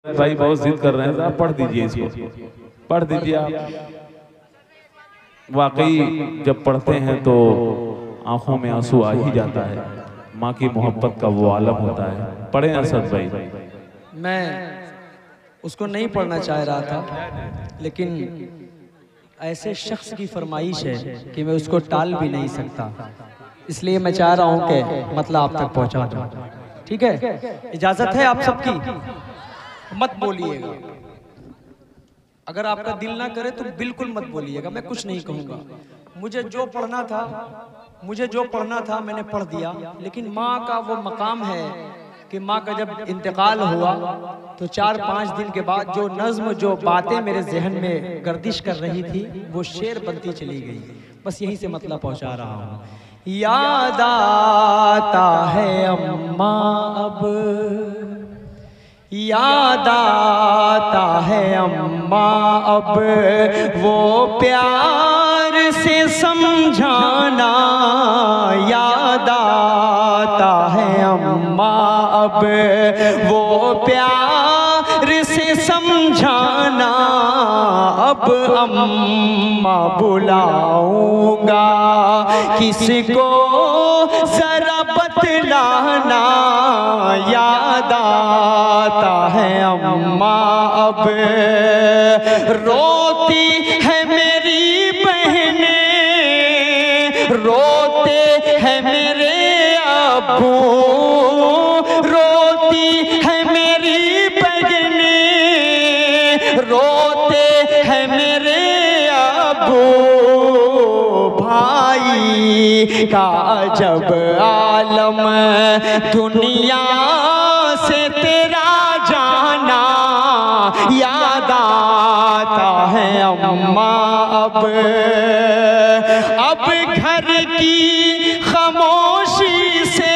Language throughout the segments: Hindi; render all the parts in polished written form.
भाई बहुत जिद कर रहे हैं, आप पढ़ दीजिए इसको, पढ़ दीजिए आप। वाकई जब पढ़ते हैं तो आंखों में आंसू आ ही जाता है, माँ की मोहब्बत का वो आलम होता है। पढ़े असद भाई। मैं उसको नहीं पढ़ना चाह रहा था, लेकिन ऐसे शख्स की फरमाइश है कि मैं उसको टाल भी नहीं सकता, इसलिए मैं चाह रहा हूं कि मतलब आप तक पहुंचा दूं। ठीक है, इजाजत है आप सबकी? मत बोलिएगा, अगर आपका दिल ना करे तो बिल्कुल मत बोलिएगा, मैं कुछ नहीं कहूंगा। मुझे जो पढ़ना था मैंने पढ़ दिया, लेकिन माँ का वो मकाम है कि माँ का जब इंतकाल हुआ तो 4-5 दिन के बाद जो नज्म, जो बातें मेरे जहन में गर्दिश कर रही थी, वो शेर बनती चली गई। बस यहीं से मतलब पहुंचा रहा हूँ। याद आता है अम्मा अब, याद आता है अम्मा अब, वो प्यार से समझाना। याद आता है अम्मा अब, वो प्यार से समझाना। अब अम्मा बुलाऊंगा किसको जरा बतलाना। याद आता है अम्मा अब, रोती है मेरी बहनें, रोते हैं मेरे अब्बू, रोती है मेरी बहनें, रोते हैं मेरे अब्बू। भाई का जब आलम दुनिया से तेरा जाना। याद आता है अम्मा अब घर की खामोशी से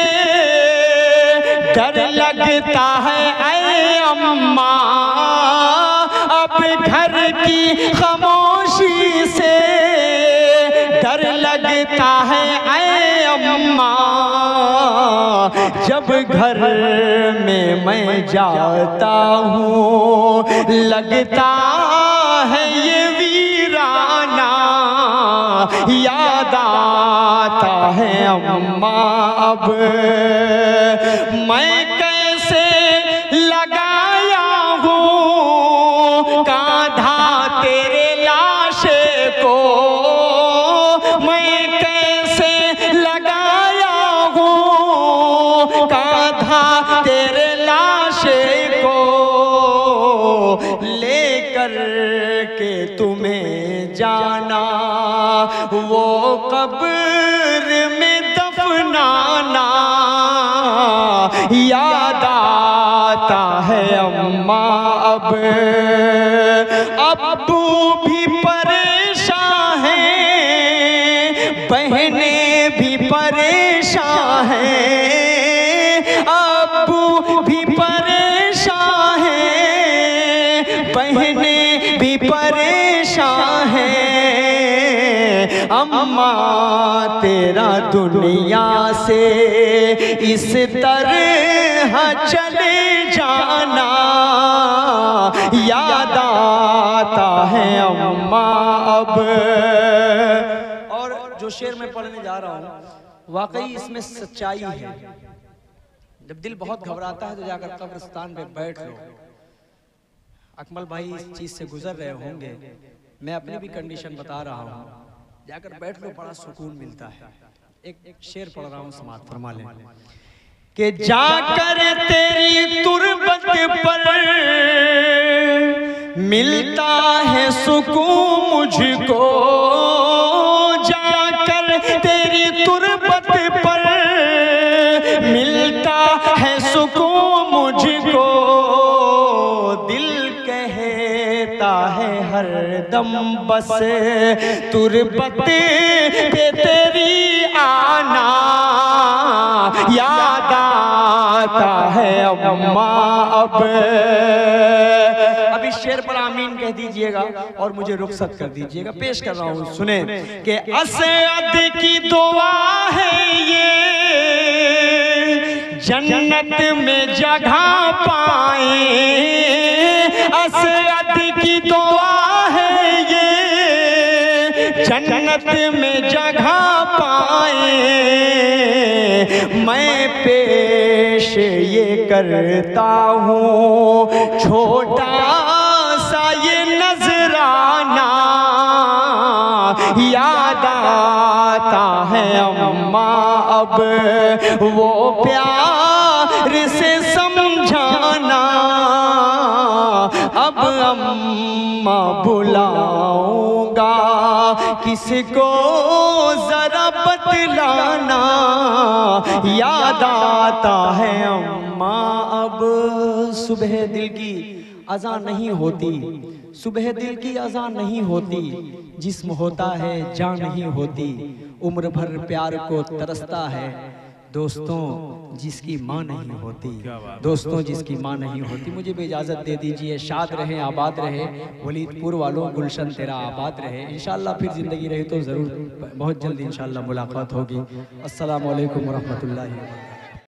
डर लगता है ऐ अम्मा। अब घर की खामोशी से डर लगता है ऐ अम्मा। जब घर में मैं जाता हूँ लगता है ये वीराना। याद आता है अम्मा अब, मैं कैसे लगाया हूँ कांधा तेरे लाशे को। मैं कैसे लगाया हूँ कांधा तेरे लाशे को। लेकर के तुम्हें जाना वो कब्र में दफनाना। याद आता है अम्मा अब, अब्बू भी परेशान हैं, बहनें भी परेशान हैं, अब्बू भी परेशान हैं, बहनें भी परेशान हैं। अम्मा तेरा दुनिया से इस तरह चले जाना। याद आता है अम्मा अब। और जो शेर मैं पढ़ने जा रहा हूँ वाकई इसमें सच्चाई है। जब दिल बहुत घबराता है तो जाकर कब्रिस्तान पे बैठ लो। अकमल भाई इस चीज से गुजर रहे होंगे, मैं अपनी भी कंडीशन बता रहा हूँ। जाकर बैठ लो, बड़ा सुकून मिलता है। एक शेर पढ़ रहा हूँ, समात फरमा लें कि जाकर तेरी तुरबत पर मिलता है सुकून मुझको। जाकर तेरी तुरबत पर मिलता है सुकून मुझको। दिल कहता है हर दम बस तुरबत पे तेरी आना। याद आता है अम्मा अब। अभी शेर पर आमीन कह दीजिएगा और मुझे रुखसत कर दीजिएगा। पेश कर रहा हूँ, सुने कि असद की दुआ है ये जन्नत में जगह पाए। पाए मैं पेश ये करता हूँ। छोटा सा ये नजराना याद आता है अम्मा, अब वो प्यार से समझाना। अब अम्मा बुलाऊंगा किसको जरा बतलाना, याद आता है अम्मा। अब सुबह दिल की अज़ान नहीं होती, सुबह दिल की अज़ान नहीं होती, जिस्म होता है जान नहीं होती। उम्र भर प्यार को तरसता है दोस्तों जिसकी माँ नहीं होती, दोस्तों जिसकी माँ नहीं होती। मुझे भी इजाज़त दे दीजिए। शाद रहें, आबाद रहे वलीदपुर वालों, गुलशन तेरा आबाद रहे। इंशाअल्लाह फिर ज़िंदगी रही तो ज़रूर बहुत जल्द इंशाअल्लाह मुलाकात होगी। अस्सलामु अलैकुम व रहमतुल्लाहि।